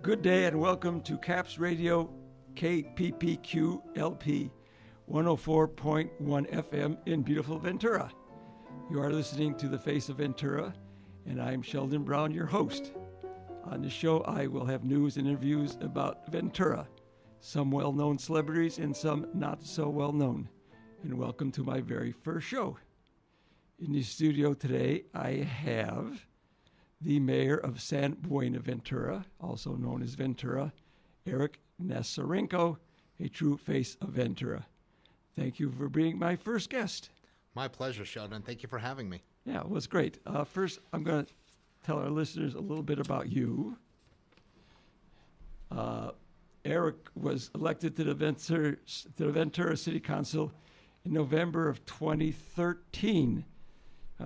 Good day and welcome to CAPS Radio KPPQ LP 104.1 FM in beautiful Ventura. You are listening to The Face of Ventura, and I'm Sheldon Brown, your host. On the show, I will have news and interviews about Ventura, some well-known celebrities and some not so well-known. And welcome to my very first show. In the studio today, I have the mayor of San Buenaventura, also known as Ventura, Erik Nasarenko, a true face of Ventura. Thank you for being my first guest. My pleasure, Sheldon. Thank you for having me. Yeah, it was great. First, I'm going to tell our listeners a little bit about you. Erik was elected to the Ventura City Council in November of 2013.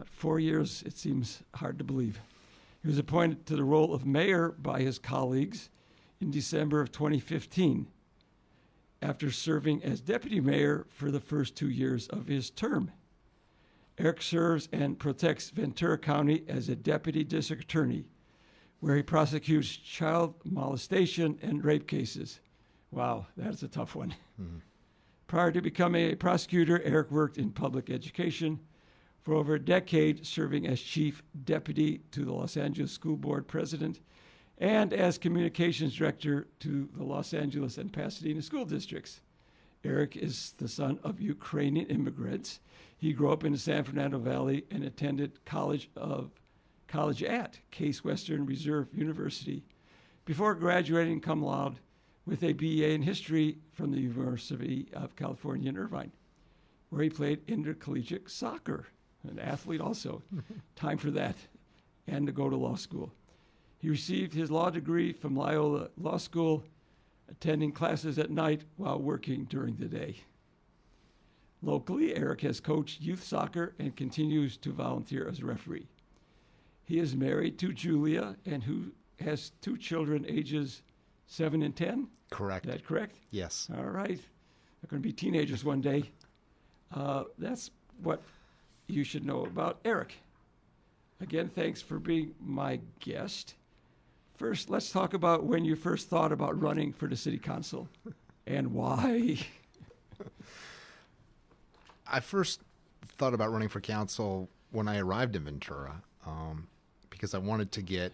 4 years, it seems hard to believe. He was appointed to the role of mayor by his colleagues in December of 2015, after serving as deputy mayor for the first 2 years of his term. Erik serves and protects Ventura County as a deputy district attorney, where he prosecutes child molestation and rape cases. Wow, that's a tough one. Mm-hmm. Prior to becoming a prosecutor, Erik worked in public education for over a decade, serving as chief deputy to the Los Angeles School Board president and as communications director to the Los Angeles and Pasadena school districts. Erik is the son of Ukrainian immigrants. He grew up in the San Fernando Valley and attended college at Case Western Reserve University before graduating cum laude with a BA in history from the University of California in Irvine, where he played intercollegiate soccer. An athlete also. Time for that, and to go to law school. He received his law degree from Loyola Law School, attending classes at night while working during the day. Locally, Erik has coached youth soccer and continues to volunteer as a referee. He is married to Julia and who has two children ages 7 and 10? Correct. Is that correct? Yes. All right. They're going to be teenagers one day. That's what you should know about Erik. Again, thanks for being my guest. First, let's talk about when you first thought about running for the city council and why. I first thought about running for council when I arrived in Ventura because I wanted to get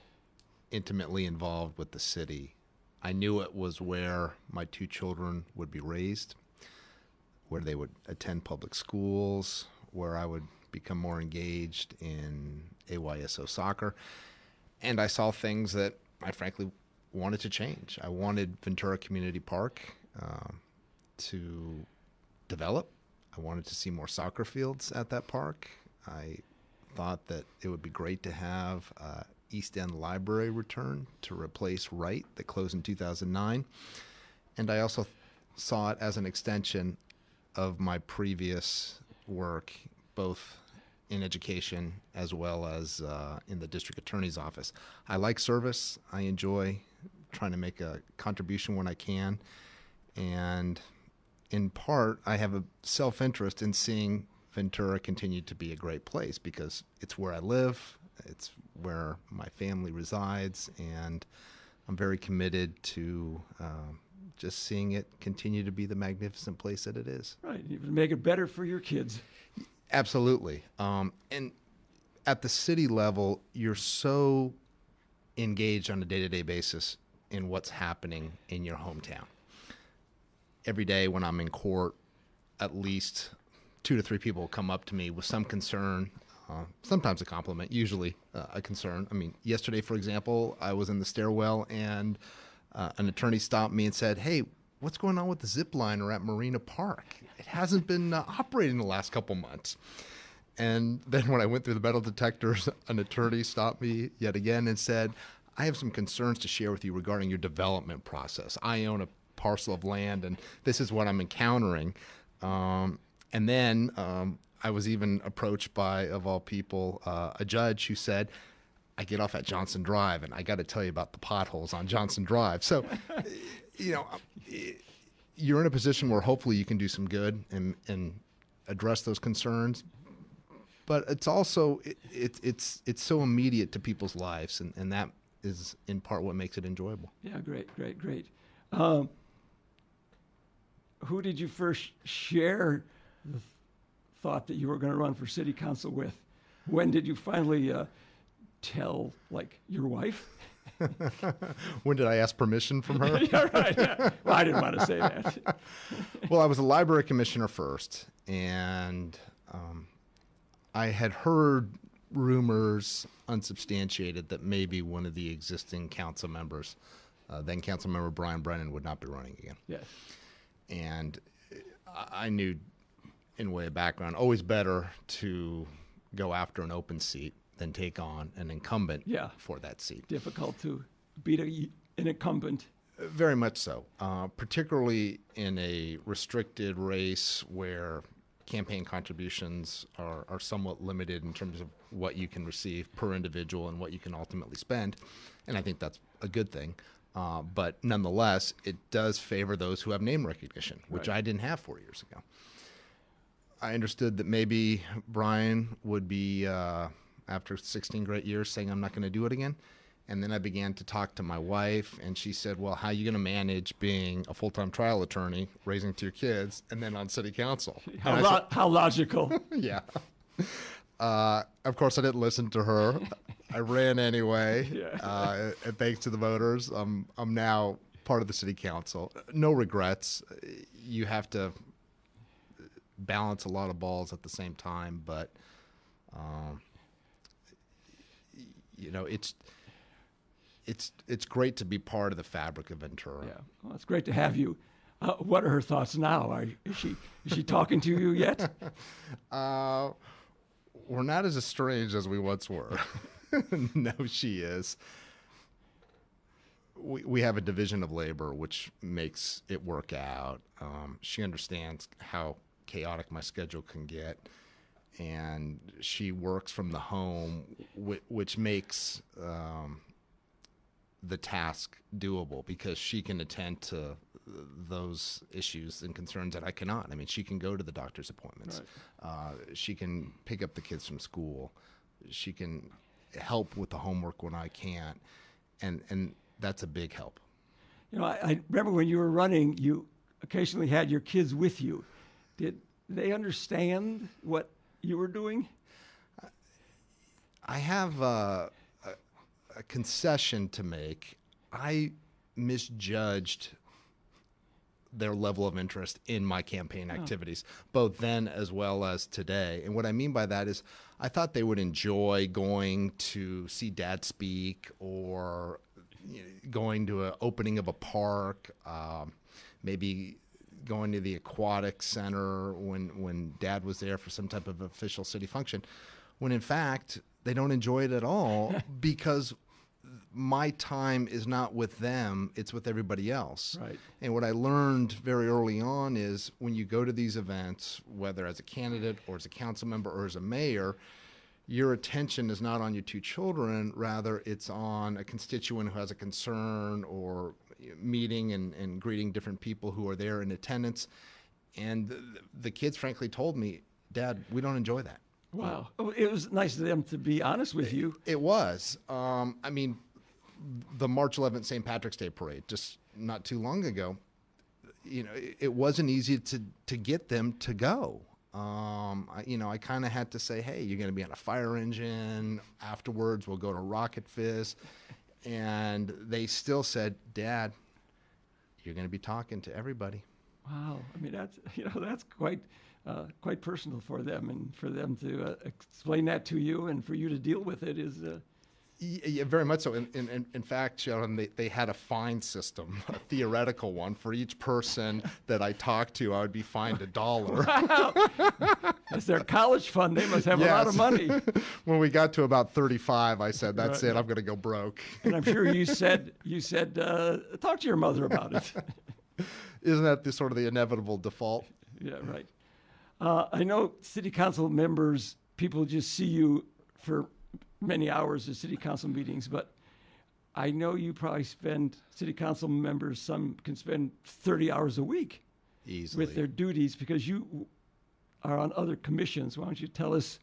intimately involved with the city. I knew it was where my two children would be raised, where they would attend public schools, where I would become more engaged in AYSO soccer. And I saw things that I frankly wanted to change. I wanted Ventura Community Park to develop. I wanted to see more soccer fields at that park. I thought that it would be great to have East End Library return to replace Wright that closed in 2009. And I also saw it as an extension of my previous work, both in education as well as in the district attorney's office. I like service. I enjoy trying to make a contribution when I can. And in part, I have a self-interest in seeing Ventura continue to be a great place because it's where I live, it's where my family resides, and I'm very committed to just seeing it continue to be the magnificent place that it is. Right, you make it better for your kids. Absolutely. And at the city level, you're so engaged on a day-to-day basis in what's happening in your hometown. Every day when I'm in court, at least 2 to 3 people come up to me with some concern, sometimes a compliment, usually a concern. I mean, yesterday, for example, I was in the stairwell and an attorney stopped me and said, "Hey, what's going on with the zip liner at Marina Park? It hasn't been operating the last couple months." And then when I went through the metal detectors, an attorney stopped me yet again and said, "I have some concerns to share with you regarding your development process. I own a parcel of land, and this is what I'm encountering." And then I was even approached by, of all people, a judge who said, "I get off at Johnson Drive, and I got to tell you about the potholes on Johnson Drive." So, you're in a position where hopefully you can do some good and address those concerns. But it's also it's so immediate to people's lives, and that is in part what makes it enjoyable. Yeah, great. Who did you first share the thought that you were going to run for city council with? When did you finally tell, like, your wife? When did I ask permission from her? Yeah, right. Yeah. Well, I didn't want to say that. Well, I was a library commissioner first, and I had heard rumors, unsubstantiated, that maybe one of the existing council members, then council member Brian Brennan, would not be running again. Yes. And I knew, in way of background, always better to go after an open seat than take on an incumbent for that seat. Difficult to beat an incumbent. Very much so, particularly in a restricted race where campaign contributions are somewhat limited in terms of what you can receive per individual and what you can ultimately spend. And I think that's a good thing. But nonetheless, it does favor those who have name recognition, which I didn't have 4 years ago. I understood that maybe Brian would be, after 16 great years, saying, I'm not going to do it again. And then I began to talk to my wife, and she said, well, how are you going to manage being a full-time trial attorney, raising 2 kids, and then on city council? How logical. Yeah. Of course, I didn't listen to her. I ran anyway. Yeah. And thanks to the voters, I'm now part of the city council. No regrets. You have to balance a lot of balls at the same time, but you know, it's great to be part of the fabric of Ventura. Yeah, well, it's great to have you. What are her thoughts now? Is she talking to you yet? We're not as estranged as we once were. No, she is. We have a division of labor, which makes it work out. She understands how chaotic my schedule can get, and she works from the home, which makes the task doable because she can attend to those issues and concerns that I cannot. I mean, she can go to the doctor's appointments. Right. She can pick up the kids from school. She can help with the homework when I can't, and that's a big help. You know, I remember when you were running, you occasionally had your kids with you. Did they understand what you were doing? I have a concession to make. I misjudged their level of interest in my campaign activities, both then as well as today. And what I mean by that is I thought they would enjoy going to see Dad speak, or going to an opening of a park, maybe going to the aquatic center when Dad was there for some type of official city function, when in fact they don't enjoy it at all because my time is not with them, it's with everybody else. Right. And what I learned very early on is when you go to these events, whether as a candidate or as a council member or as a mayor, your attention is not on your 2 children, rather it's on a constituent who has a concern, or meeting and greeting different people who are there in attendance. And the kids frankly told me, Dad, we don't enjoy that. Wow. It was nice of them to be honest with you. It was. I mean, the March 11th St. Patrick's Day parade, just not too long ago, you know, it wasn't easy to get them to go. I kind of had to say, hey, you're going to be on a fire engine. Afterwards, we'll go to Rocket Fist. And they still said, Dad, you're going to be talking to everybody. Wow. I mean, that's quite personal for them, and for them to explain that to you and for you to deal with it is... Yeah, very much so. In fact, Sheldon, they had a fine system, a theoretical one. For each person that I talked to, I would be fined $1. Wow. That's their college fund. They must have a lot of money. When we got to about 35, I said, that's it. I'm going to go broke. And I'm sure you said, talk to your mother about it. Isn't that the sort of the inevitable default? Yeah, right. I know city council members, people just see you for many hours of city council meetings, but I know you probably spend, city council members, some can spend 30 hours a week easily with their duties because you are on other commissions. Why don't you tell us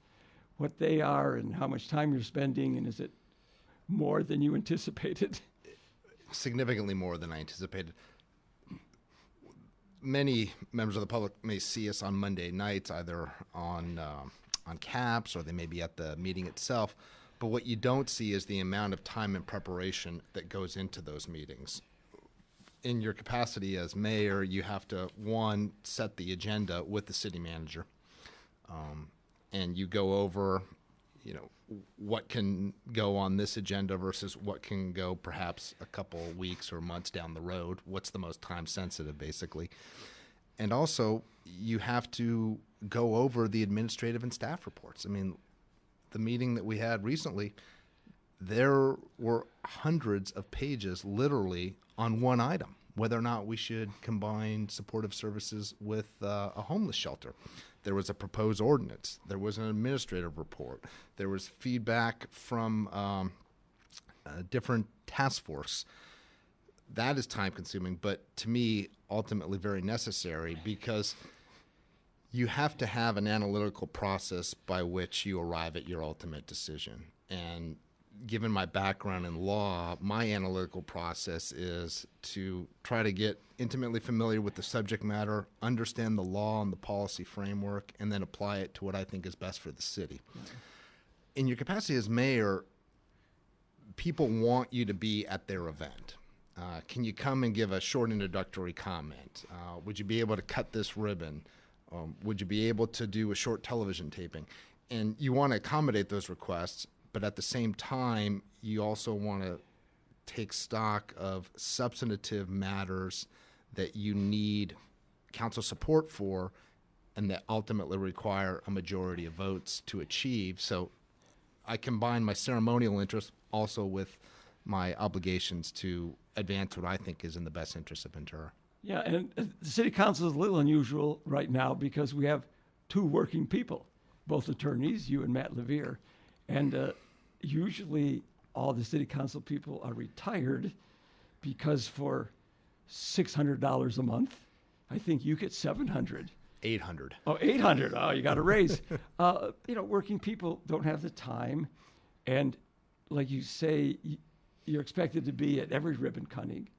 what they are and how much time you're spending, and is it more than you anticipated. Significantly more than I anticipated. Many members of the public may see us on Monday nights, either on CAPS or they may be at the meeting itself. But what you don't see is the amount of time and preparation that goes into those meetings. In your capacity as mayor, you have to, one, set the agenda with the city manager. And you go over, what can go on this agenda versus what can go perhaps a couple weeks or months down the road. What's the most time sensitive, basically. And also, you have to go over the administrative and staff reports. I mean, the meeting that we had recently, there were hundreds of pages literally on one item, whether or not we should combine supportive services with a homeless shelter. There was a proposed ordinance. There was an administrative report. There was feedback from a different task force. That is time consuming, but to me, ultimately very necessary, because you have to have an analytical process by which you arrive at your ultimate decision. And given my background in law, my analytical process is to try to get intimately familiar with the subject matter, understand the law and the policy framework, and then apply it to what I think is best for the city. In your capacity as mayor, people want you to be at their event. Can you come and give a short introductory comment? Would you be able to cut this ribbon? Would you be able to do a short television taping? And you want to accommodate those requests, but at the same time, you also want to take stock of substantive matters that you need council support for and that ultimately require a majority of votes to achieve. So I combine my ceremonial interest also with my obligations to advance what I think is in the best interest of Ventura. Yeah, and the city council is a little unusual right now because we have two working people, both attorneys, you and Matt Levere. And usually all the city council people are retired because for $600 a month, I think you get $700. 800. Oh, 800. Oh, you got a raise. Working people don't have the time. And like you say, you're expected to be at every ribbon cutting.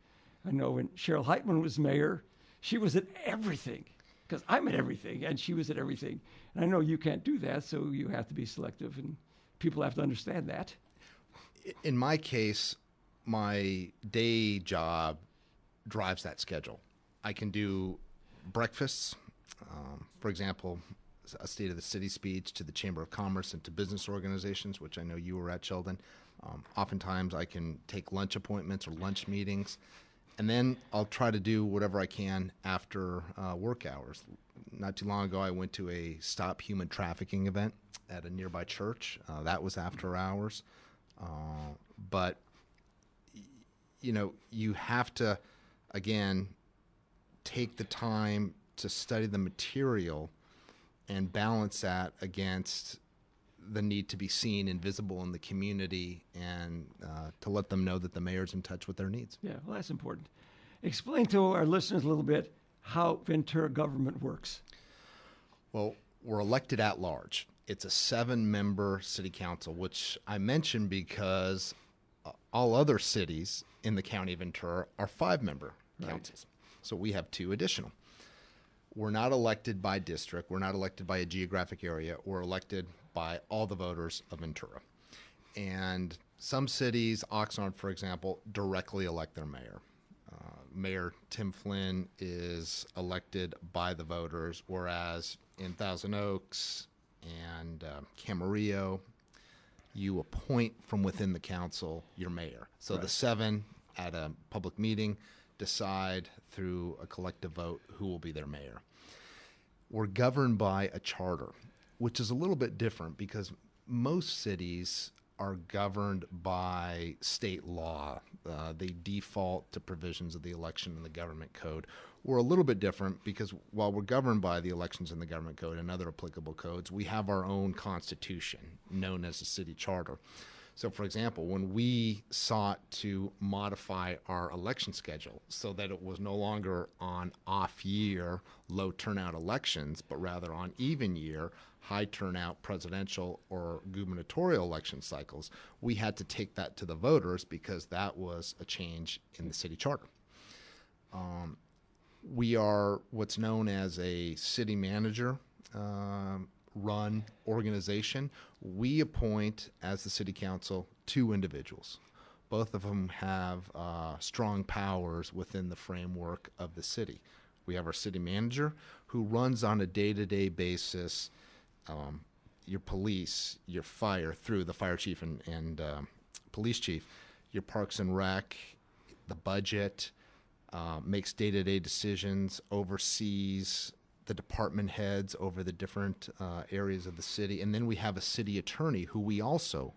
I know when Cheryl Heitman was mayor, she was at everything because I'm at everything and she was at everything. And I know you can't do that, so you have to be selective and people have to understand that. In my case, my day job drives that schedule. I can do breakfasts, for example, a State of the City speech to the Chamber of Commerce and to business organizations, which I know you were at, Sheldon. Oftentimes I can take lunch appointments or lunch meetings, and then I'll try to do whatever I can after work hours. Not too long ago, I went to a Stop Human Trafficking event at a nearby church. That was after hours. But, you have to, again, take the time to study the material and balance that against the need to be seen and visible in the community and to let them know that the mayor's in touch with their needs. Yeah, well, that's important. Explain to our listeners a little bit how Ventura government works. Well, we're elected at large. It's a 7-member city council, which I mention because all other cities in the county of Ventura are 5-member councils. So we have 2 additional. We're not elected by district. We're not elected by a geographic area. We're elected by all the voters of Ventura. And some cities, Oxnard, for example, directly elect their mayor. Mayor Tim Flynn is elected by the voters, whereas in Thousand Oaks and Camarillo, you appoint from within the council your mayor. So the 7 at a public meeting decide through a collective vote who will be their mayor. We're governed by a charter, which is a little bit different because most cities are governed by state law. They default to provisions of the election and the government code. We're a little bit different because while we're governed by the elections and the government code and other applicable codes, we have our own constitution known as the city charter. So, for example, when we sought to modify our election schedule so that it was no longer on off-year, low-turnout elections, but rather on even-year, high-turnout presidential or gubernatorial election cycles, we had to take that to the voters because that was a change in the city charter. We are what's known as a city manager run organization. We appoint, as the city council, 2 individuals. Both of them have strong powers within the framework of the city. We have our city manager, who runs on a day-to-day basis your police, your fire, through the fire chief and police chief, your parks and rec, the budget, makes day-to-day decisions, oversees the department heads over the different areas of the city. And then we have a city attorney who we also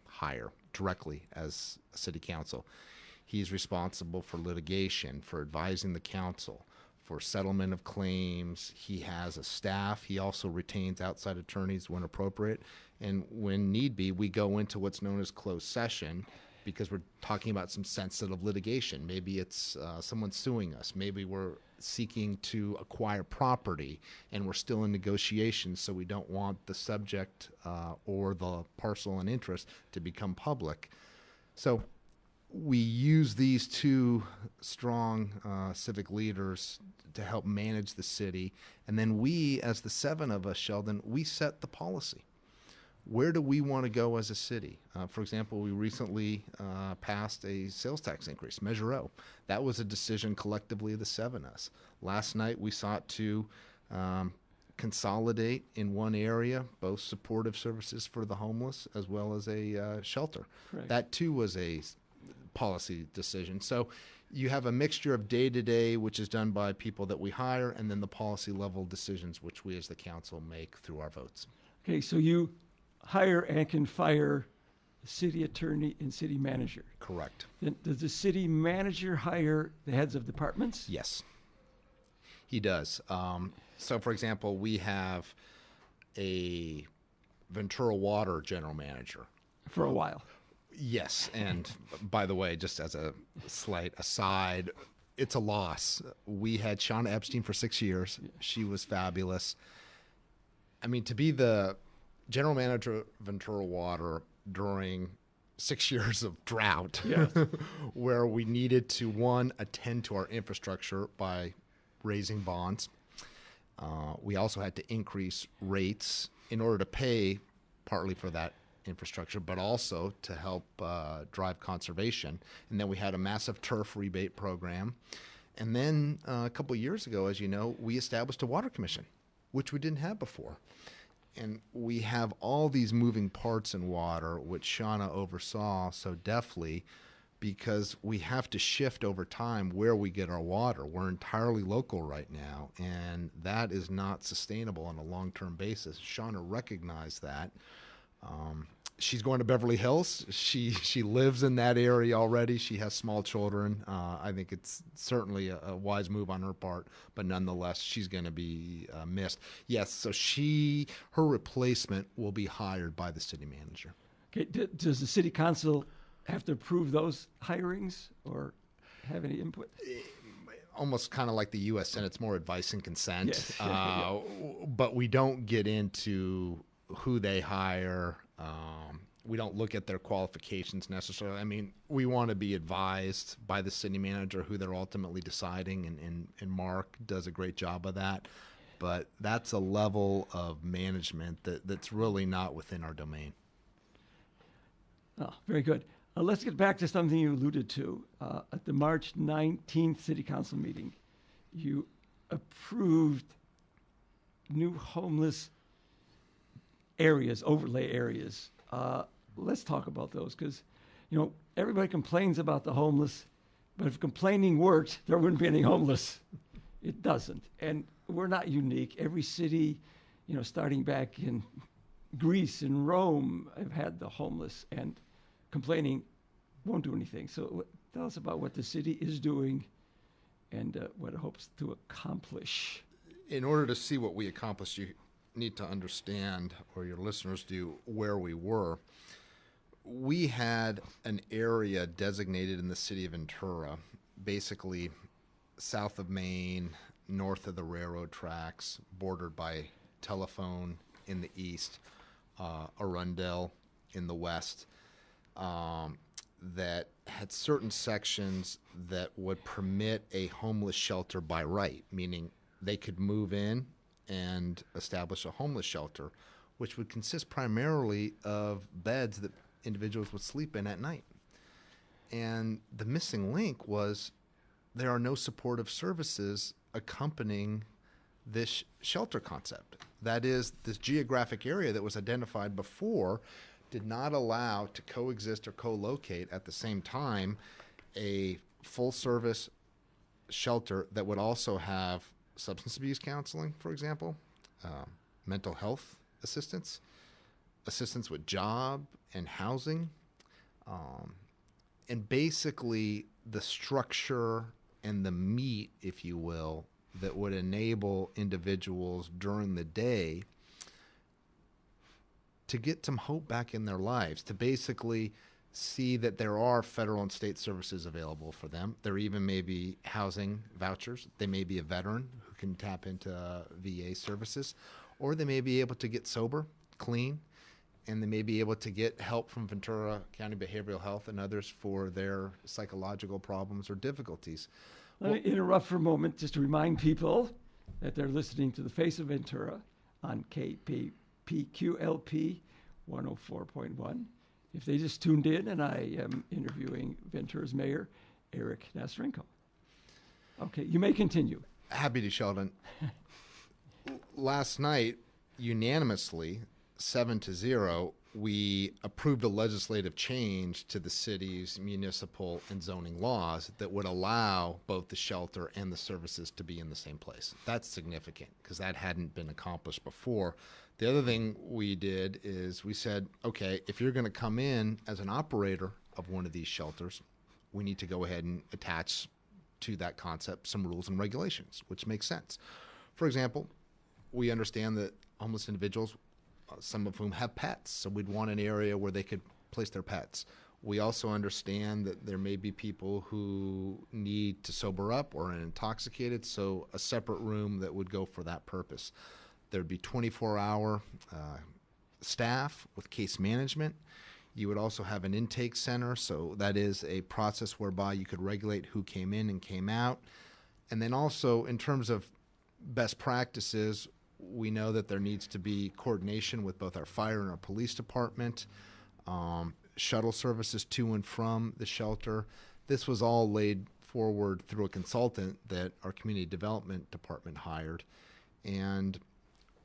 hire directly as a city council. He's responsible for litigation, for advising the council, for settlement of claims. He has a staff. He also retains outside attorneys when appropriate. And when need be, we go into what's known as closed session, because we're talking about some sensitive litigation. Maybe it's someone suing us. Maybe we're seeking to acquire property and we're still in negotiations, so we don't want the subject or the parcel and interest to become public. So we use these 2 strong civic leaders to help manage the city. And then we, as the 7 of us, Sheldon, we set the policy. Where do we want to go as a city? For example, we recently passed a sales tax increase, Measure O. That was a decision collectively of the 7 of us. Last night, we sought to consolidate in one area both supportive services for the homeless as well as a shelter. Correct. That, too, was a policy decision. So you have a mixture of day-to-day, which is done by people that we hire, and then the policy-level decisions, which we as the council make through our votes. Okay, so you hire and can fire the city attorney and city manager. Correct. Then does the city manager hire the heads of departments? Yes, he does. So, for example, we have a Ventura Water general manager. For a while. Yes, and by the way, just as a slight aside, it's a loss. We had Shauna Epstein for 6 years. She was fabulous. I mean, to be the general manager of Ventura Water during 6 years of drought, Yes. where we needed to, one, attend to our infrastructure by raising bonds. We also had to increase rates in order to pay partly for that infrastructure, but also to help drive conservation. And then we had a massive turf rebate program. And then a couple of years ago, as you know, we established a water commission, which we didn't have before. And we have all these moving parts in water, which Shauna oversaw so deftly, because we have to shift over time where we get our water. We're entirely local right now, and that is not sustainable on a long-term basis. Shauna recognized that. She's going to Beverly Hills. She lives in that area already. She has small children. I think it's certainly a wise move on her part, but nonetheless, she's going to be missed. Yes, so her replacement will be hired by the city manager. Okay, does the city council have to approve those hirings or have any input? Almost kind of like the U.S. Senate, it's more advice and consent. Yes. But we don't get into who they hire. We don't look at their qualifications necessarily. I mean, we want to be advised by the city manager who they're ultimately deciding, and Mark does a great job of that. But that's a level of management that's really not within our domain. Oh, very good. Let's get back to something you alluded to. At the March 19th City Council meeting, you approved new homeless areas, overlay areas. Let's talk about those because, everybody complains about the homeless, but if complaining worked, there wouldn't be any homeless. It doesn't. And we're not unique. Every city, starting back in Greece and Rome, have had the homeless, and complaining won't do anything. So tell us about what the city is doing and what it hopes to accomplish. In order to see what we accomplished, you need to understand, or your listeners do, where we were. we had an area designated in the city of Ventura, basically south of Maine, north of the railroad tracks, bordered by Telephone in the east, Arundel in the west, that had certain sections that would permit a homeless shelter by right, meaning they could move in and establish a homeless shelter, which would consist primarily of beds that individuals would sleep in at night. And the missing link was there are no supportive services accompanying this shelter concept. That is, this geographic area that was identified before did not allow to coexist or co-locate at the same time a full-service shelter that would also have substance abuse counseling, for example, mental health assistance, assistance with job and housing, and basically the structure and the meat, if you will, that would enable individuals during the day to get some hope back in their lives, to basically see that there are federal and state services available for them. There even may be housing vouchers. They may be a veteran who can tap into VA services, or they may be able to get sober, clean, and they may be able to get help from Ventura County Behavioral Health and others for their psychological problems or difficulties. Let me interrupt for a moment just to remind people that they're listening to The Face of Ventura on KPPQ LP 104.1. If they just tuned in, and I am interviewing Ventura's mayor, Erik Nasarenko. Okay, you may continue. Happy to, Sheldon. Last night, unanimously, 7-0, we approved a legislative change to the city's municipal and zoning laws that would allow both the shelter and the services to be in the same place. That's significant because that hadn't been accomplished before. The other thing we did is we said, okay, if you're going to come in as an operator of one of these shelters, we need to go ahead and attach to that concept some rules and regulations, which makes sense. For example, we understand that homeless individuals, some of whom have pets, so we'd want an area where they could place their pets. We also understand that there may be people who need to sober up or are intoxicated, so a separate room that would go for that purpose. There'd be 24-hour staff with case management. You would also have an intake center, so that is a process whereby you could regulate who came in and came out. And then also, in terms of best practices, we know that there needs to be coordination with both our fire and our police department, shuttle services to and from the shelter. This was all laid forward through a consultant that our community development department hired. And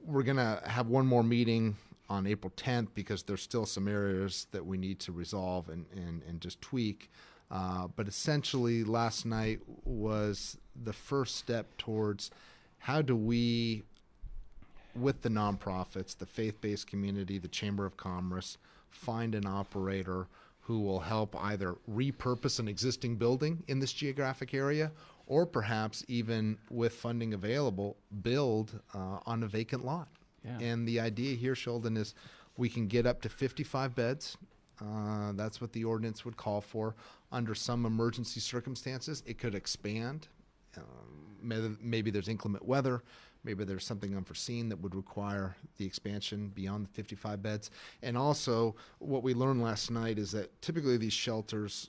we're going to have one more meeting on April 10th because there's still some areas that we need to resolve and just tweak. But essentially, last night was the first step towards how do we, with the nonprofits, the faith-based community, the Chamber of Commerce, find an operator who will help either repurpose an existing building in this geographic area or perhaps even with funding available, build on a vacant lot. Yeah. And the idea here, Sheldon, is we can get up to 55 beds. That's what the ordinance would call for. Under some emergency circumstances, it could expand. Maybe there's inclement weather. Maybe there's something unforeseen that would require the expansion beyond the 55 beds. And also, what we learned last night is that typically these shelters,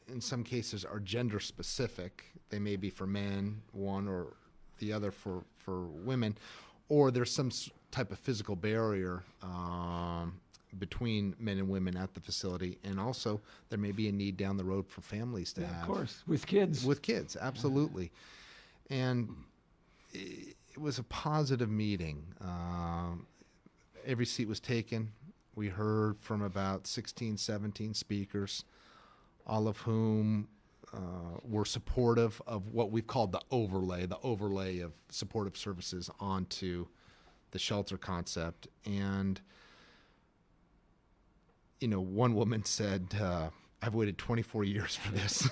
in some cases, are gender specific. They may be for men, one, or the other for women, or there's some type of physical barrier between men and women at the facility. And also, there may be a need down the road for families to have. Of course, with kids. With kids, absolutely. And it was a positive meeting. Every seat was taken. We heard from about 16, 17 speakers, all of whom were supportive of what we've called the overlay of supportive services onto the shelter concept. And, one woman said, I've waited 24 years for this.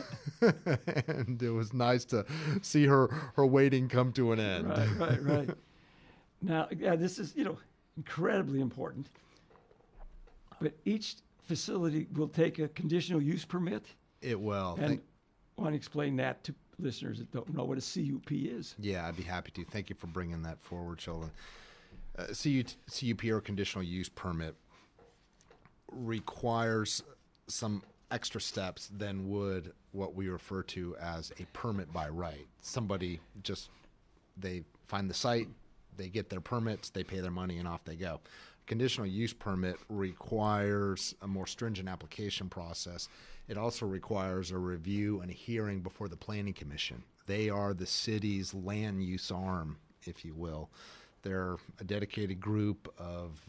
And it was nice to see her waiting come to an end. Right. Now, this is, incredibly important. But each facility will take a conditional use permit? It will. And want to explain that to listeners that don't know what a CUP is? Yeah, I'd be happy to. Thank you for bringing that forward, Sheldon. CUP, or conditional use permit, requires some extra steps than would what we refer to as a permit by right. Somebody they find the site, they get their permits, they pay their money, and off they go. Conditional use permit requires a more stringent application process. It also requires a review and a hearing before the Planning Commission. They are the city's land use arm, if you will. They're a dedicated group of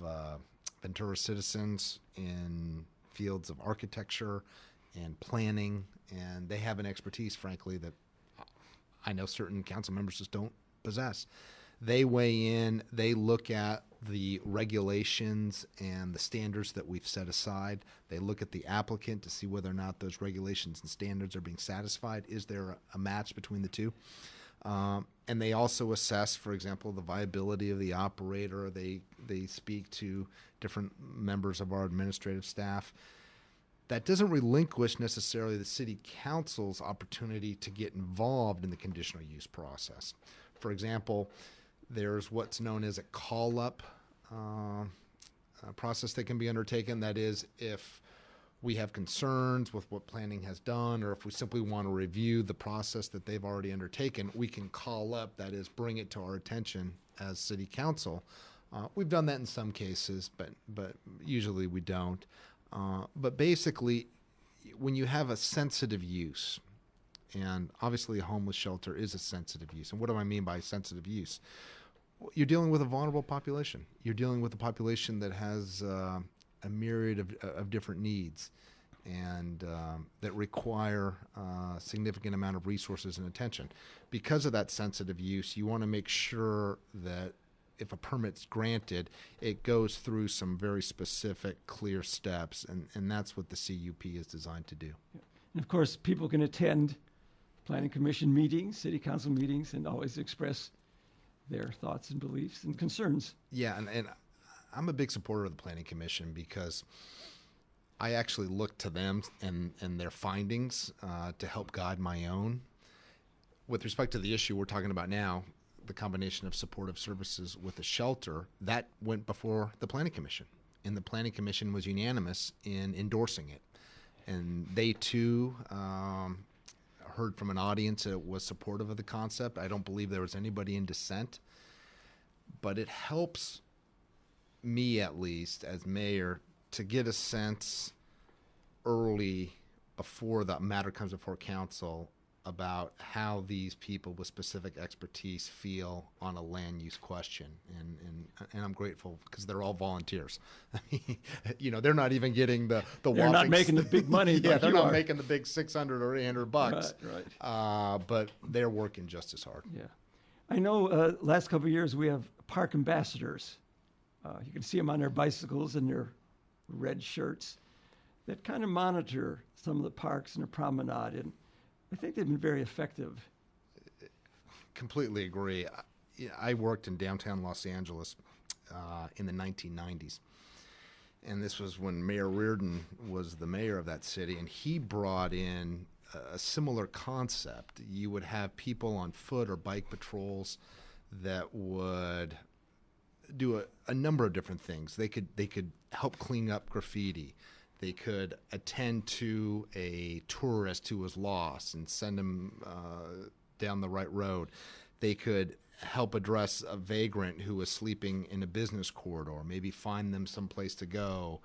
Ventura citizens in fields of architecture and planning, and they have an expertise, frankly, that I know certain council members just don't possess. They weigh in, they look at the regulations and the standards that we've set aside. They look at the applicant to see whether or not those regulations and standards are being satisfied. Is there a match between the two? And they also assess, for example, the viability of the operator. They speak to different members of our administrative staff. That doesn't relinquish necessarily the city council's opportunity to get involved in the conditional use process. For example, there's what's known as a call-up process that can be undertaken. That is, if we have concerns with what planning has done, or if we simply want to review the process that they've already undertaken, we can call up, that is, bring it to our attention as city council. We've done that in some cases, but usually we don't. But basically, when you have a sensitive use, and obviously a homeless shelter is a sensitive use. And what do I mean by sensitive use? You're dealing with a vulnerable population. You're dealing with a population that has a myriad of different needs, and that require a significant amount of resources and attention. Because of that sensitive use, you want to make sure that if a permit's granted, it goes through some very specific, clear steps, and that's what the CUP is designed to do. And of course, people can attend Planning Commission meetings, City Council meetings, and always express their thoughts and beliefs and concerns. Yeah, and I'm a big supporter of the Planning Commission because I actually look to them and their findings to help guide my own. With respect to the issue we're talking about now, the combination of supportive services with a shelter, that went before the Planning Commission, and the Planning Commission was unanimous in endorsing it. And they too heard from an audience that was supportive of the concept. I don't believe there was anybody in dissent, but it helps me, at least as mayor, to get a sense early, before the matter comes before council, about how these people with specific expertise feel on a land use question, and I'm grateful because they're all volunteers. I mean, they're not even getting the they're not making the big money. Yeah, they're not making the big $600 or $800. Right. But they're working just as hard. Yeah, I know. Last couple of years, we have park ambassadors. You can see them on their bicycles and their red shirts that kind of monitor some of the parks and the promenade, and I think they've been very effective. Completely agree. I worked in downtown Los Angeles in the 1990s. And this was when Mayor Reardon was the mayor of that city, and he brought in a similar concept. You would have people on foot or bike patrols that would do a number of different things. They could help clean up graffiti. They could attend to a tourist who was lost and send him down the right road. They could help address a vagrant who was sleeping in a business corridor, maybe find them someplace to go,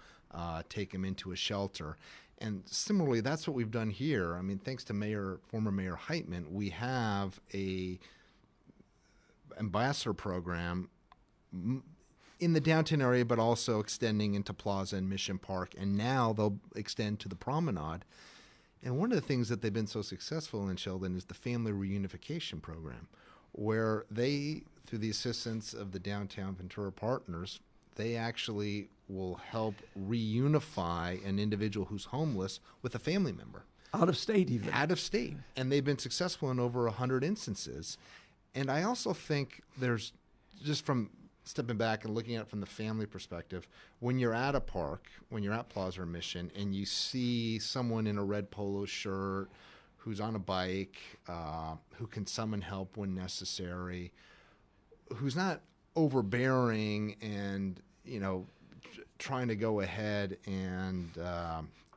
take them into a shelter. And similarly, that's what we've done here. I mean, thanks to former Mayor Heitman, we have a ambassador program in the downtown area, but also extending into Plaza and Mission Park, and now they'll extend to the promenade. And one of the things that they've been so successful in, Sheldon, is the family reunification program, where they, through the assistance of the downtown Ventura partners, they actually will help reunify an individual who's homeless with a family member. Out of state, even. Out of state. And they've been successful in over 100 instances. And I also think there's, just from stepping back and looking at it from the family perspective, when you're at a park, when you're at Plaza or Mission, and you see someone in a red polo shirt who's on a bike, who can summon help when necessary, who's not overbearing and, trying to go ahead and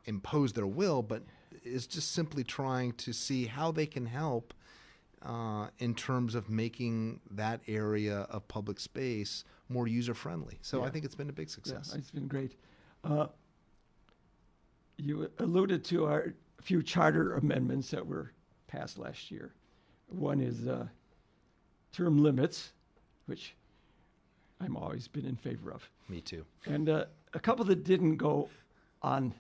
impose their will, but is just simply trying to see how they can help in terms of making that area of public space more user-friendly. So I think it's been a big success. Yeah, it's been great. You alluded to our few charter amendments that were passed last year. One is term limits, which I'm always been in favor of. Me too. And a couple that didn't go on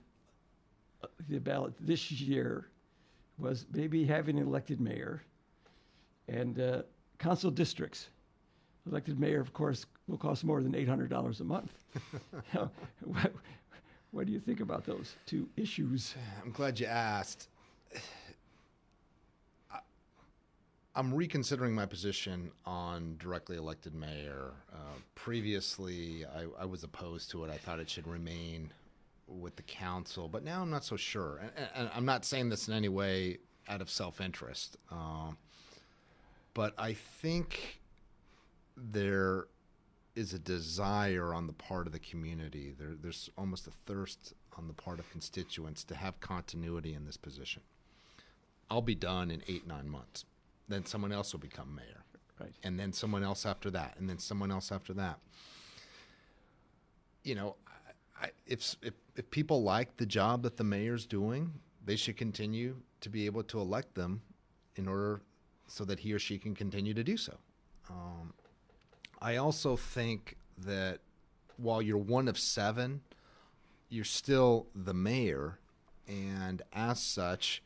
the ballot this year was maybe having an elected mayor and council districts. Elected mayor, of course, will cost more than $800 a month. What do you think about those two issues? I'm glad you asked. I'm reconsidering my position on directly elected mayor. Previously, I was opposed to it. I thought it should remain with the council, but now I'm not so sure. And I'm not saying this in any way out of self-interest. But I think there is a desire on the part of the community. There's almost a thirst on the part of constituents to have continuity in this position. I'll be done in 8-9 months. Then someone else will become mayor. Right. And then someone else after that, and then someone else after that. If people like the job that the mayor's doing, they should continue to be able to elect them in order so that he or she can continue to do so. I also think that while you're one of 7, you're still the mayor, and as such,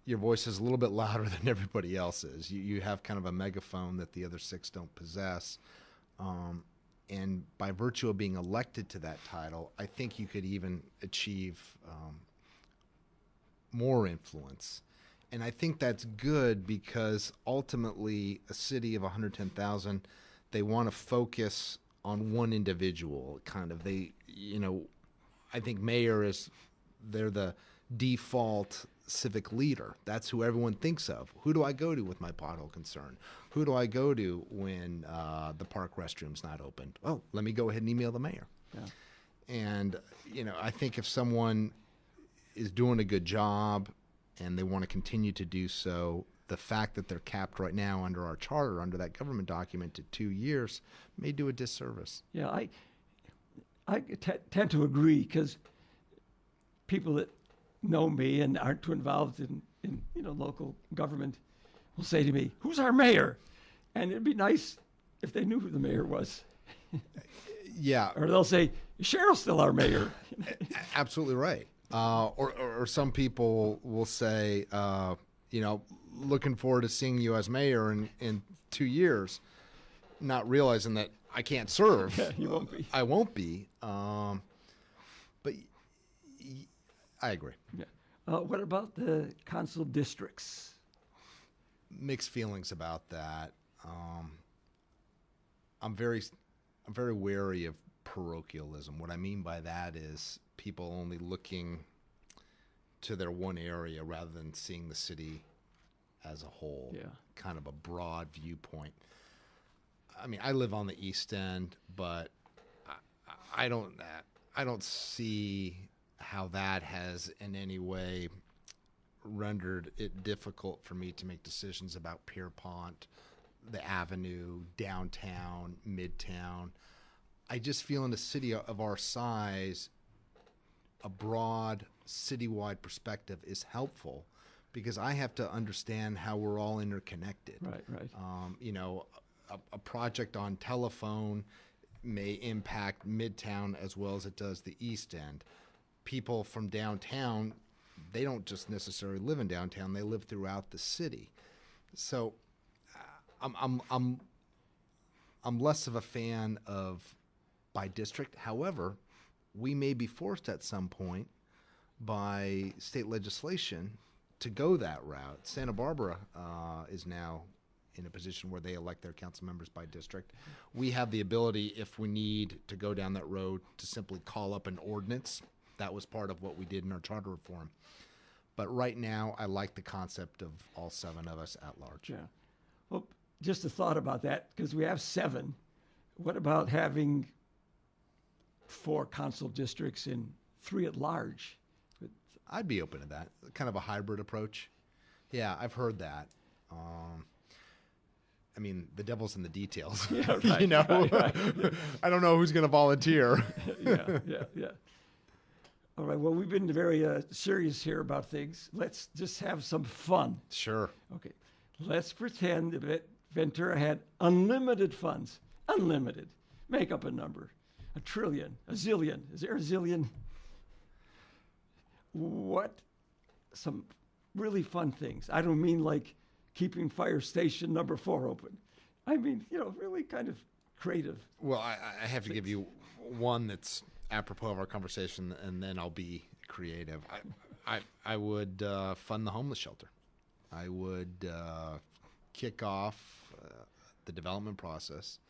your voice is a little bit louder than everybody else's. You have kind of a megaphone that the other 6 don't possess. And by virtue of being elected to that title, I think you could even achieve more influence. And I think that's good because ultimately a city of 110,000, they want to focus on one individual. I think mayor they're the default civic leader. That's who everyone thinks of. Who do I go to with my pothole concern? Who do I go to when the park restroom's not open? Oh, let me go ahead and email the mayor. Yeah. And, I think if someone is doing a good job and they want to continue to do so, the fact that they're capped right now under our charter, under that government document to 2 years, may do a disservice. Yeah, I tend to agree because people that know me and aren't too involved in local government will say to me, "Who's our mayor?" And it'd be nice if they knew who the mayor was. Yeah. Or they'll say, "Cheryl's still our mayor." Absolutely right. Or some people will say, looking forward to seeing you as mayor in 2 years, not realizing that I can't serve. Yeah, you won't be. I won't be. But I agree. Yeah. What about the council districts? Mixed feelings about that. I'm very wary of parochialism. What I mean by that is people only looking to their one area rather than seeing the city as a whole. Yeah. Kind of a broad viewpoint. I mean, I live on the East End, but I don't see how that has in any way rendered it difficult for me to make decisions about Pierpont, the Avenue, downtown, midtown. I just feel in a city of our size, a broad citywide perspective is helpful because I have to understand how we're all interconnected. Right. A project on telephone may impact Midtown as well as it does the East End. People from downtown, they don't just necessarily live in downtown; they live throughout the city. So, I'm less of a fan of by district. However, we may be forced at some point by state legislation to go that route. Santa Barbara is now in a position where they elect their council members by district. We have the ability, if we need to go down that road, to simply call up an ordinance. That was part of what we did in our charter reform. But right now, I like the concept of all 7 of us at large. Yeah. Well, just a thought about that, because we have 7. What about having 4 council districts and 3 at large? I'd be open to that. Kind of a hybrid approach. Yeah, I've heard that. I mean, the devil's in the details. Yeah, right, you know, right. I don't know who's going to volunteer. Yeah. All right. Well, we've been very serious here about things. Let's just have some fun. Sure. Okay. Let's pretend that Ventura had unlimited funds. Unlimited. Make up a number. A trillion. A zillion. Is there a zillion? What? Some really fun things. I don't mean like keeping fire station number 4 open. I mean, really kind of creative. Well, I have to give you one that's apropos of our conversation, and then I'll be creative. I would fund the homeless shelter. I would kick off the development process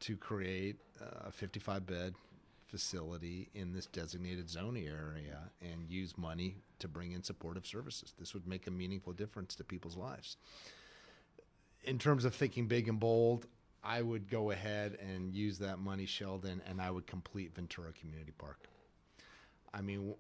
to create a 55-bed facility in this designated zone area and use money to bring in supportive services. This would make a meaningful difference to people's lives. In terms of thinking big and bold, I would go ahead and use that money, Sheldon, and I would complete Ventura Community Park. I mean,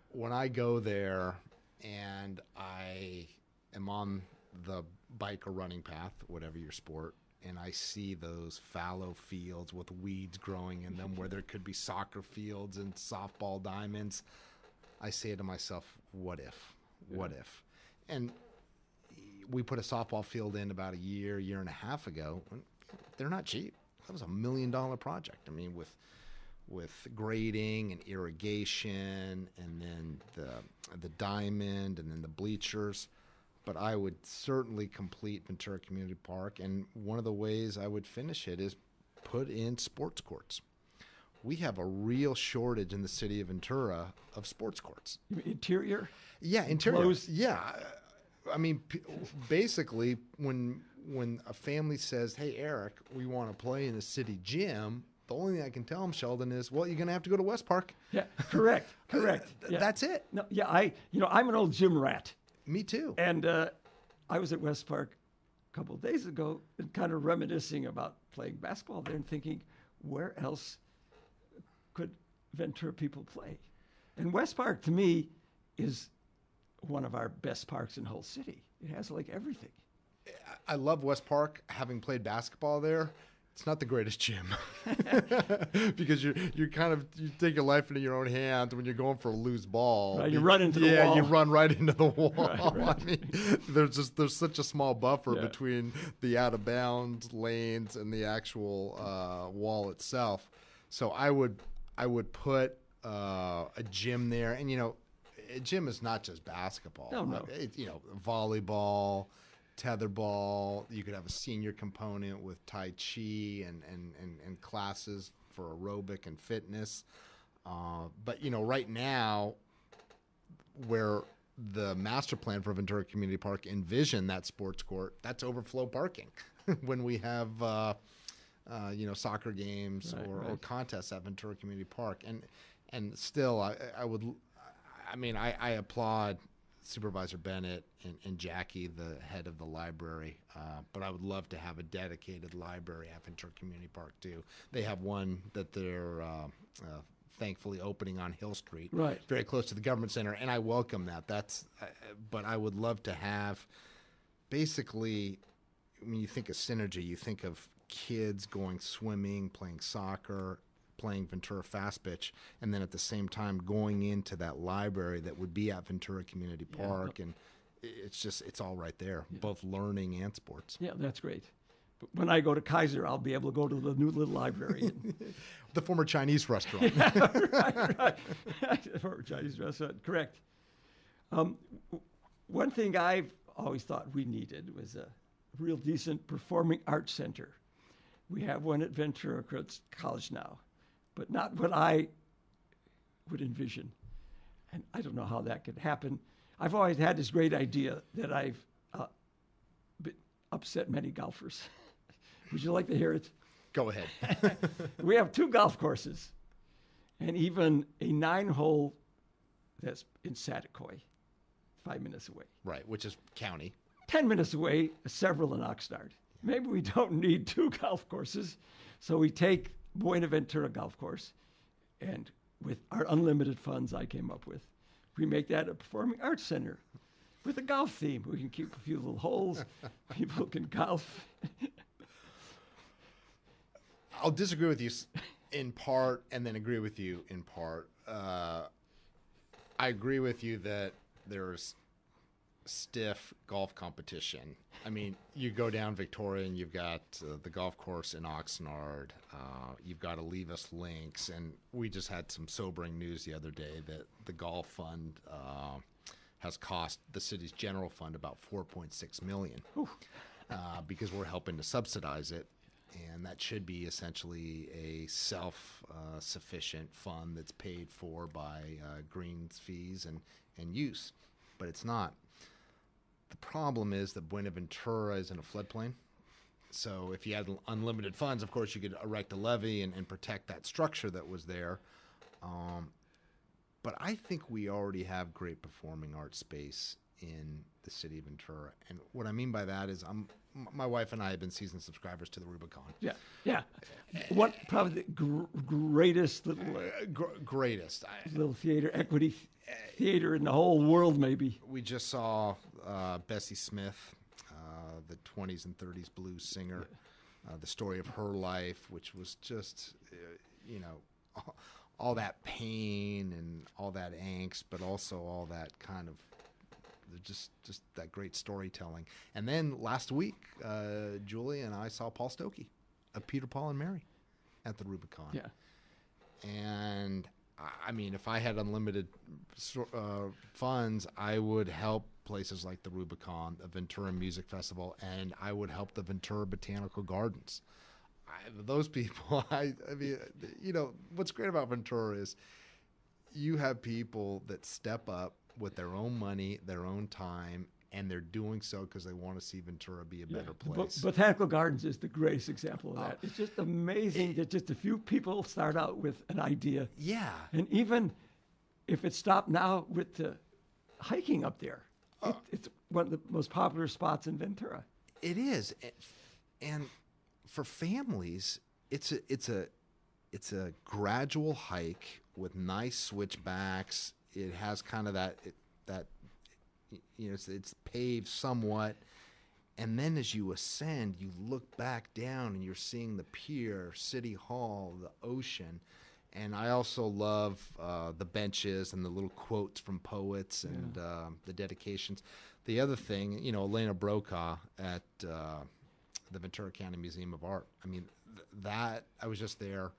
when I go there and I am on the bike or running path, whatever your sport, and I see those fallow fields with weeds growing in them where there could be soccer fields and softball diamonds, I say to myself, what if? What if? And we put a softball field in about a year and a half ago. They're not cheap. That was $1 million project. I mean, with grading and irrigation and then the diamond and then the bleachers. But I would certainly complete Ventura Community Park, and one of the ways I would finish it is put in sports courts. We have a real shortage in the city of Ventura of sports courts. You mean interior? Yeah, interior. Closed? Yeah. I mean, basically, when a family says, hey, Eric, we want to play in the city gym, the only thing I can tell them, Sheldon, is, well, you're going to have to go to West Park. Yeah, correct. Yeah. That's it. No, yeah, I'm an old gym rat. Me too. And I was at West Park a couple of days ago and kind of reminiscing about playing basketball there and thinking, where else could Ventura people play? And West Park, to me, is one of our best parks in the whole city. It has like everything. I love West Park, having played basketball there. It's not the greatest gym because you take your life into your own hands when you're going for a loose ball. Right, you run into the wall. Yeah, you run right into the wall. Right. I mean, there's such a small buffer between the out of bounds lanes and the actual wall itself. So I would put a gym there, and a gym is not just basketball. No. It's volleyball, tetherball. You could have a senior component with Tai Chi and classes for aerobic and fitness. But right now, where the master plan for Ventura Community Park envisioned that sports court, that's overflow parking when we have soccer games or contests at Ventura Community Park. And still, I applaud Supervisor Bennett and Jackie, the head of the library, but I would love to have a dedicated library at Ventura Community Park too. They have one that they're thankfully opening on Hill Street, right, very close to the government center, and I welcome that. But I would love to have, basically, when you think of synergy, you think of kids going swimming, playing soccer, playing Ventura Fast Pitch, and then at the same time going into that library that would be at Ventura Community Park, and it's all right there, both learning and sports. Yeah, that's great. But when I go to Kaiser, I'll be able to go to the new little library. The former Chinese restaurant. Right. The former Chinese restaurant, correct. One thing I've always thought we needed was a real decent performing arts center. We have one at Ventura College now, but not what I would envision. And I don't know how that could happen. I've always had this great idea that upset many golfers. Would you like to hear it? Go ahead. We have 2 golf courses and even a 9-hole that's in Satakoy, 5 minutes away. Right, which is county. 10 minutes away, several in Oxnard. Maybe we don't need 2 golf courses. So we take Buenaventura Golf Course, and with our unlimited funds I came up with, we make that a performing arts center with a golf theme. We can keep a few little holes. People can golf. I'll disagree with you in part and then agree with you in part. I agree with you that there's stiff golf competition. I mean, you go down Victoria and you've got the golf course in Oxnard. You've got Olivas Links. And we just had some sobering news the other day that the golf fund has cost the city's general fund about $4.6 million because we're helping to subsidize it. And that should be essentially a self-sufficient fund that's paid for by greens fees and use. But it's not. The problem is that Buenaventura is in a floodplain. So if you had unlimited funds, of course, you could erect a levee and protect that structure that was there. But I think we already have great performing arts space in the city of Ventura. And what I mean by that is my wife and I have been season subscribers to the Rubicon. Yeah. What probably the greatest little greatest little theater, equity theater in the whole world, maybe. We just saw Bessie Smith, the 20s and 30s blues singer, the story of her life, which was just, all that pain and all that angst, but also all that kind of just that great storytelling. And then last week, Julie and I saw Paul Stokey of Peter, Paul, and Mary at the Rubicon. Yeah. And I mean, if I had unlimited funds, I would help places like the Rubicon, the Ventura Music Festival, and I would help the Ventura Botanical Gardens. Those people, I mean, what's great about Ventura is you have people that step up with their own money, their own time, and they're doing so because they want to see Ventura be a better place. Botanical Gardens is the greatest example of that. It's just amazing that just a few people start out with an idea. Yeah. And even if it stopped now with the hiking up there, it's one of the most popular spots in Ventura. It is. And for families, it's a gradual hike with nice switchbacks. It has kind of that it's paved somewhat, and then as you ascend, you look back down and you're seeing the pier, City Hall, the ocean. And I also love the benches and the little quotes from poets and the dedications. The other thing, Elena Brokaw at the Ventura County Museum of Art. I mean, that I was just there.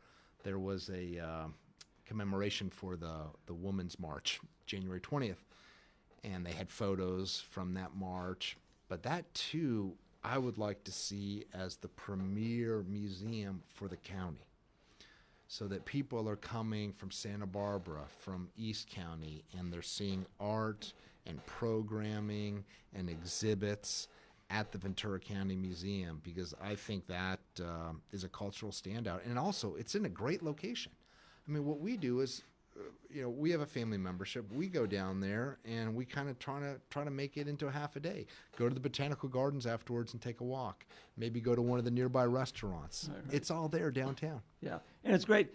There was a commemoration for the Women's March, January 20th. And they had photos from that march. But that, too, I would like to see as the premier museum for the county, so that people are coming from Santa Barbara, from East County, and they're seeing art and programming and exhibits at the Ventura County Museum, because I think that is a cultural standout. And also, it's in a great location. I mean, what we do is, we have a family membership. We go down there and we kind of try to make it into a half a day. Go to the Botanical Gardens afterwards and take a walk. Maybe go to one of the nearby restaurants. Right. It's all there downtown. Yeah, and it's great.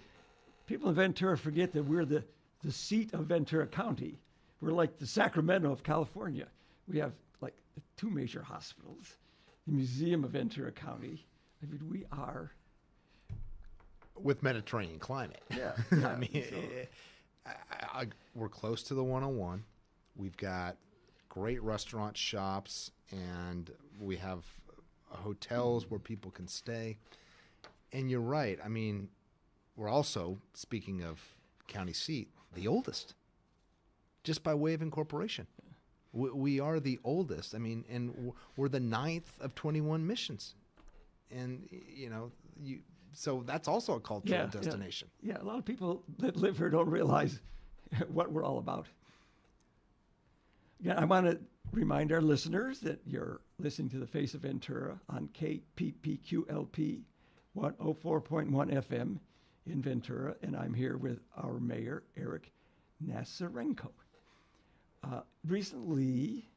People in Ventura forget that we're the seat of Ventura County. We're like the Sacramento of California. We have like the 2 major hospitals, the Museum of Ventura County. I mean, we are with Mediterranean climate. Yeah. I mean, we're close to the 101. We've got great restaurant shops, and we have hotels where people can stay. And you're right. I mean, we're also, speaking of county seat, the oldest, just by way of incorporation. We are the oldest. I mean, and we're the 9th of 21 missions. And, so that's also a cultural destination. Yeah, a lot of people that live here don't realize what we're all about. Again, I want to remind our listeners that you're listening to The Face of Ventura on KPPQ LP 104.1 FM in Ventura, and I'm here with our mayor, Erik Nasarenko. Recently,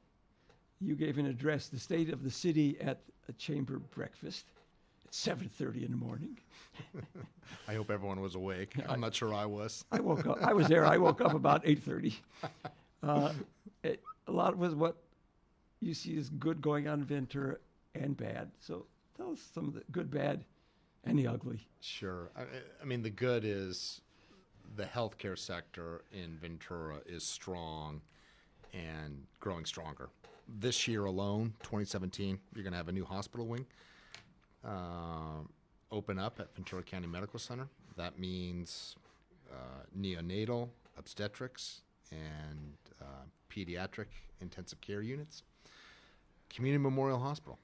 you gave an address, the state of the city, at a chamber breakfast at 7:30 in the morning. I hope everyone was awake. I'm not sure I was. I woke up. I was there. I woke up about 8:30. A lot was what you see as good going on in Ventura and bad. So tell us some of the good, bad, and the ugly. Sure. I mean, the good is the healthcare sector in Ventura is strong and growing stronger. This year alone, 2017, you're going to have a new hospital wing open up at Ventura County Medical Center. That means neonatal, obstetrics, and pediatric intensive care units. Community Memorial Hospital,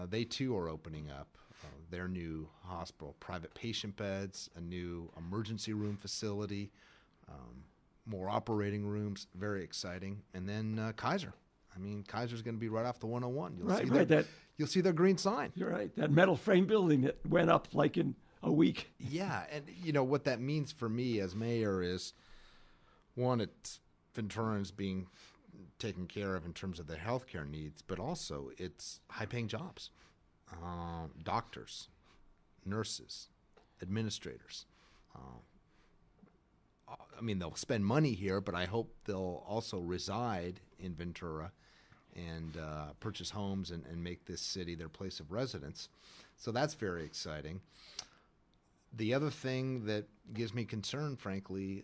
they too are opening up their new hospital, private patient beds, a new emergency room facility, more operating rooms, very exciting. And then Kaiser. I mean, Kaiser's going to be right off the 101. You'll see their green sign. You're right. That metal frame building that went up like in a week. Yeah, and you know what that means for me as mayor is, one, it's Venturans being taken care of in terms of their healthcare needs, but also it's high-paying jobs, doctors, nurses, administrators. I mean, they'll spend money here, but I hope they'll also reside in Ventura and purchase homes and make this city their place of residence. So that's very exciting. The other thing that gives me concern, frankly,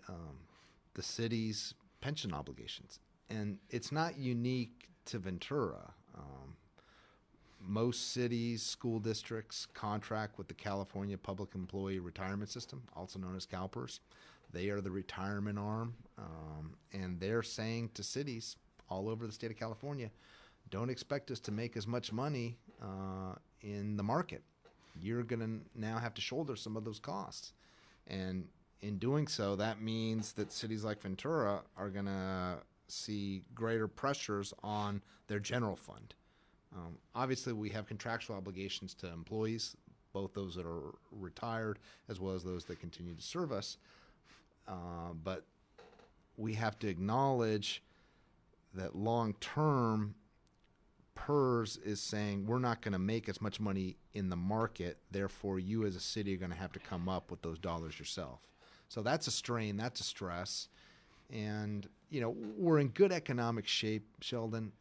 the city's pension obligations. And it's not unique to Ventura. Most cities, school districts contract with the California Public Employee Retirement System, also known as CalPERS. They are the retirement arm, and they're saying to cities all over the state of California, don't expect us to make as much money in the market. You're going to now have to shoulder some of those costs. And in doing so, that means that cities like Ventura are going to see greater pressures on their general fund. Obviously, we have contractual obligations to employees, both those that are retired as well as those that continue to serve us. But we have to acknowledge that long-term, PERS is saying we're not going to make as much money in the market, therefore you as a city are going to have to come up with those dollars yourself. So that's a strain, that's a stress. And, you know, we're in good economic shape, Sheldon.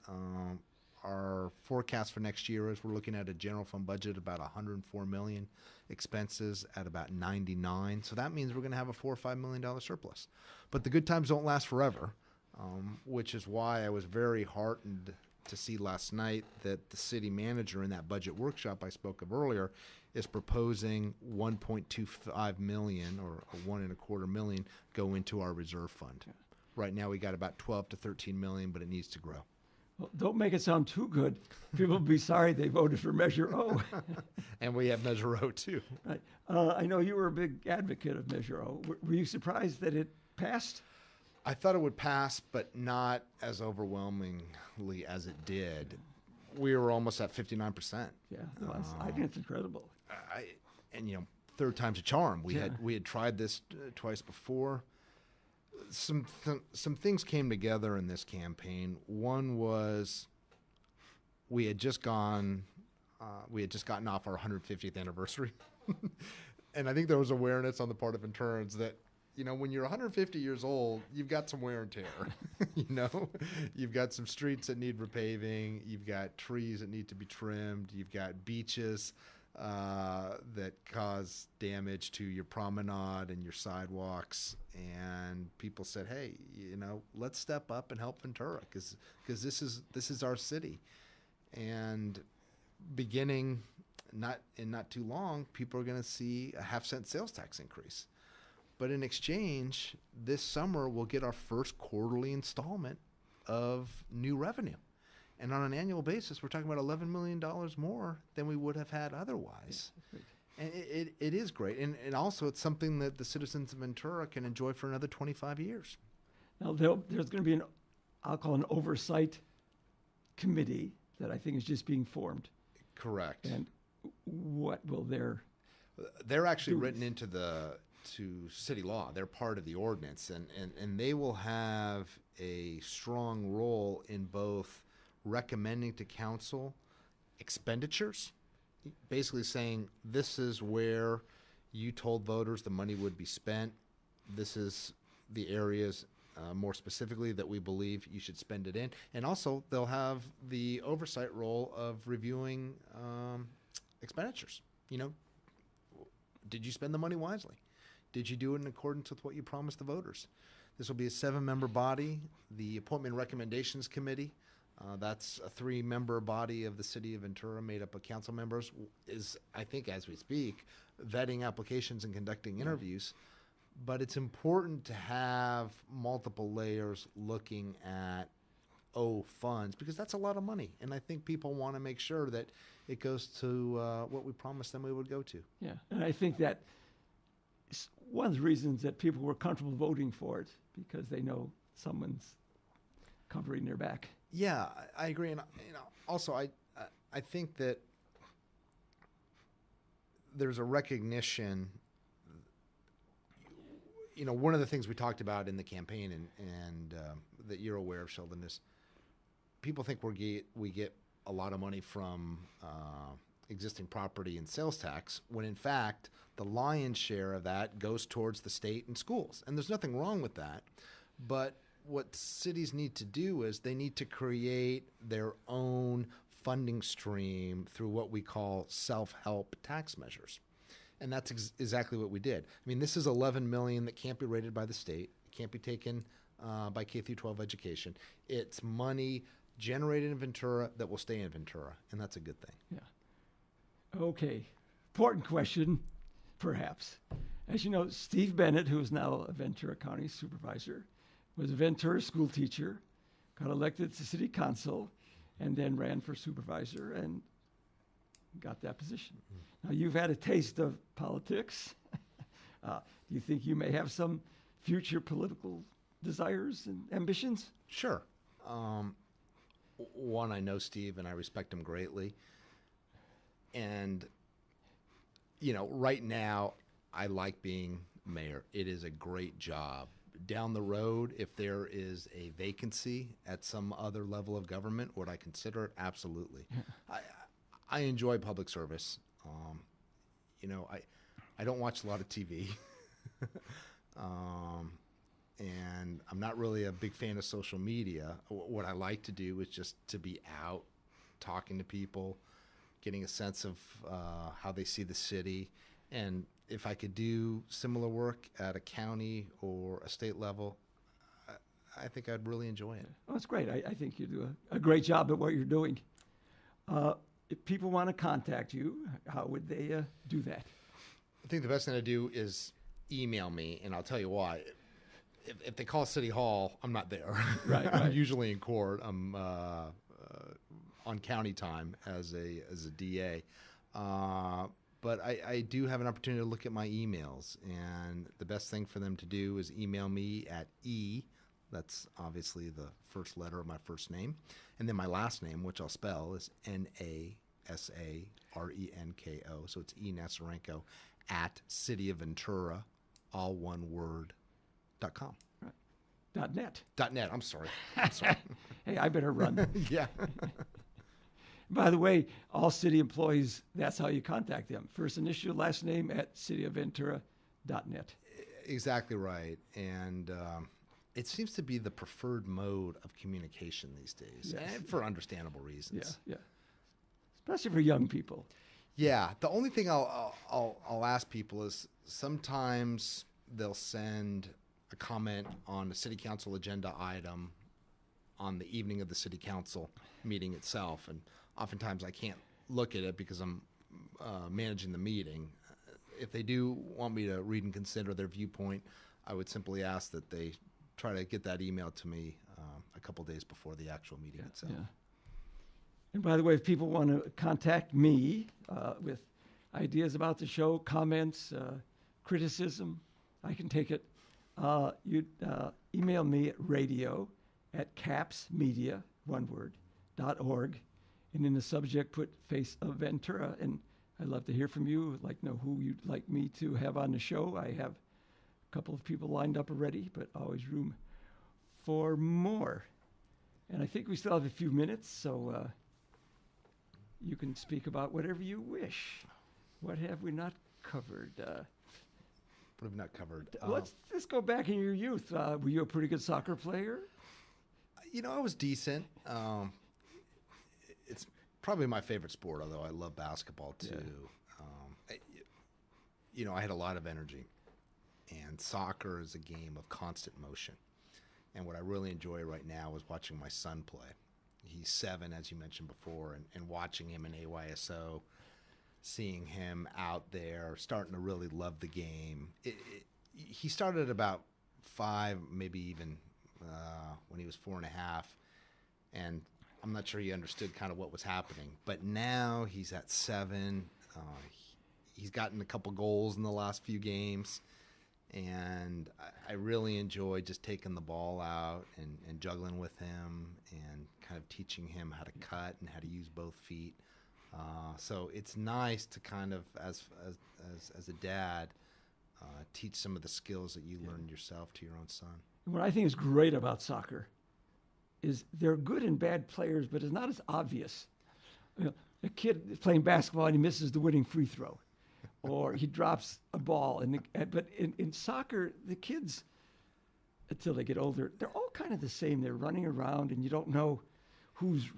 Our forecast for next year is we're looking at a general fund budget about $104 million, expenses at about 99. So that means we're going to have a $4 or $5 million surplus. But the good times don't last forever, which is why I was very heartened to see last night that the city manager in that budget workshop I spoke of earlier is proposing $1.25 million or $1.25 million go into our reserve fund. Yeah. Right now we got about 12 to 13 million, but it needs to grow. Well, don't make it sound too good. People will be sorry they voted for Measure O. And we have Measure O too. Right. I know you were a big advocate of Measure O. Were you surprised that it passed? I thought it would pass, but not as overwhelmingly as it did. We were almost at 59%. Yeah, I think it's incredible. And you know, third time's a charm. We had tried this twice before. Some things came together in this campaign. One was we had just gotten off our 150th anniversary, and I think there was awareness on the part of Venturans that, you know, when you're 150 years old, you've got some wear and tear. You know, you've got some streets that need repaving. You've got trees that need to be trimmed. You've got beaches that cause damage to your promenade and your sidewalks. And people said, hey, you know, let's step up and help Ventura because this is our city. And beginning not too long, people are going to see a 50-cent sales tax increase. But in exchange, this summer we'll get our first quarterly installment of new revenue. And on an annual basis, we're talking about $11 million more than we would have had otherwise. Yeah, and it is great. And also it's something that the citizens of Ventura can enjoy for another 25 years. Now, there's going to be an I'll call an oversight committee that I think is just being formed. Correct. And what will They're actually duties? written into to city law. They're part of the ordinance, and they will have a strong role in both recommending to council expenditures, basically saying this is where you told voters the money would be spent. This is the areas more specifically that we believe you should spend it in. And also they'll have the oversight role of reviewing expenditures. You know, did you spend the money wisely? Did you do it in accordance with what you promised the voters? This will be a 7-member body. The Appointment and Recommendations Committee, that's a 3-member body of the city of Ventura made up of council members, is, I think as we speak, vetting applications and conducting interviews. But it's important to have multiple layers looking at funds, because that's a lot of money. And I think people want to make sure that it goes to what we promised them we would go to. Yeah, and I think that one of the reasons that people were comfortable voting for it, because they know someone's covering their back. Yeah, I agree. And also I think that there's a recognition. One of the things we talked about in the campaign and that you're aware of, Sheldon, is people think we get a lot of money from existing property and sales tax, when in fact the lion's share of that goes towards the state and schools. And there's nothing wrong with that. But what cities need to do is they need to create their own funding stream through what we call self-help tax measures. And that's exactly what we did. I mean, this is $11 million that can't be rated by the state. It can't be taken by K through 12 education. It's money generated in Ventura that will stay in Ventura, and that's a good thing. Yeah. Okay. Important question, perhaps. As you know, Steve Bennett, who is now a Ventura County supervisor, was a Ventura school teacher, got elected to city council, and then ran for supervisor and got that position. Now, you've had a taste of politics. Do you think you may have some future political desires and ambitions? Sure. One, I know Steve, and I respect him greatly. And, right now, I like being mayor. It is a great job. Down the road, if there is a vacancy at some other level of government, would I consider it? Absolutely. I enjoy public service. I don't watch a lot of TV. And I'm not really a big fan of social media. What I like to do is just to be out, talking to people, getting a sense of how they see the city. And if I could do similar work at a county or a state level, I think I'd really enjoy it. Oh, that's great. I think you do a great job at what you're doing. If people want to contact you, how would they do that? I think the best thing to do is email me, and I'll tell you why. If they call City Hall, I'm not there. Right. I'm usually in court. I'm on county time as a DA. But I do have an opportunity to look at my emails, and the best thing for them to do is email me at that's obviously the first letter of my first name, and then my last name, which I'll spell, is Nasarenko. So it's E Nasarenko at cityofventura, all one word, .com. Right. .net. .net. I'm sorry. Hey, I better run. Yeah. By the way, all city employees, that's how you contact them. First initial, last name at cityofventura.net. Exactly right. And it seems to be the preferred mode of communication these days, Yes. and for understandable reasons. Yeah. Especially for young people. Yeah. The only thing I'll ask people is sometimes they'll send a comment on a city council agenda item on the evening of the city council meeting itself, and oftentimes I can't look at it because I'm managing the meeting. If they do want me to read and consider their viewpoint, I would simply ask that they try to get that email to me a couple days before the actual meeting itself. Yeah. And by the way, if people want to contact me with ideas about the show, comments, criticism, I can take it. You'd email me at radio at capsmedia, one word, .org. And in the subject, put Face of Ventura. And I'd love to hear from you. I'd like to know who you'd like me to have on the show. I have a couple of people lined up already, but always room for more. And I think we still have a few minutes, so you can speak about whatever you wish. What have we not covered? What have we not covered? Let's go back in your youth. Were you a pretty good soccer player? I was decent. It's probably my favorite sport, although I love basketball too. I had a lot of energy, and soccer is a game of constant motion. And what I really enjoy right now is watching my son play. He's 7, as you mentioned before, and watching him in AYSO, seeing him out there, starting to really love the game. He started at about 5, maybe even when he was 4.5, and I'm not sure he understood kind of what was happening. But now he's at 7. He's gotten a couple goals in the last few games, and I really enjoy just taking the ball out and juggling with him and kind of teaching him how to cut and how to use both feet. So it's nice to kind of, as a dad, teach some of the skills that you learned yourself to your own son. What I think is great about soccer is they're good and bad players, but it's not as obvious. A kid is playing basketball and he misses the winning free throw, or he drops a ball. But in soccer, the kids, until they get older, they're all kind of the same. They're running around, and you don't know who's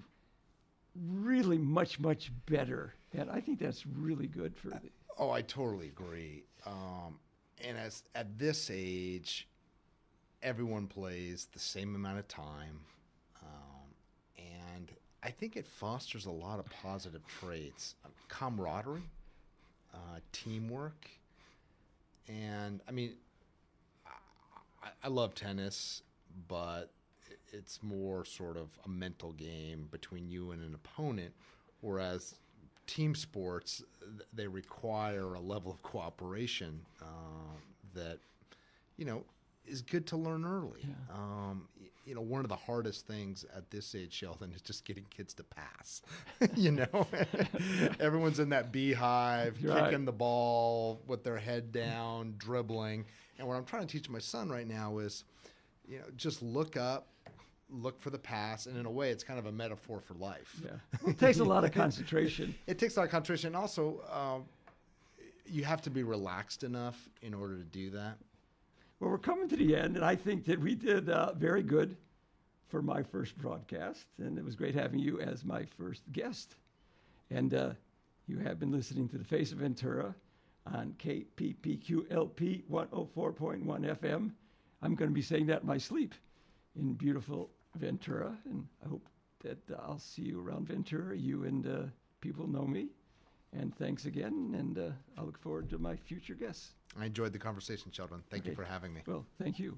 really much, much better. And I think that's really good for the... Oh, I totally agree. And at this age, everyone plays the same amount of time. And I think it fosters a lot of positive traits, camaraderie, teamwork. And I mean, I love tennis, but it's more sort of a mental game between you and an opponent, whereas team sports, they require a level of cooperation that, is good to learn early. Yeah. One of the hardest things at this age, Sheldon, is just getting kids to pass. Everyone's in that beehive, kicking the ball with their head down, dribbling. And what I'm trying to teach my son right now is, just look up, look for the pass, and in a way, it's kind of a metaphor for life. Yeah, it takes a lot of concentration. It takes a lot of concentration. And also, you have to be relaxed enough in order to do that. Well, we're coming to the end, and I think that we did very good for my first broadcast, and it was great having you as my first guest. And you have been listening to The Face of Ventura on KPPQ LP 104.1 FM. I'm going to be saying that in my sleep in beautiful Ventura, and I hope that I'll see you around Ventura. You and people know me. And thanks again, and I look forward to my future guests. I enjoyed the conversation, Sheldon. Thank you for having me. Well, thank you.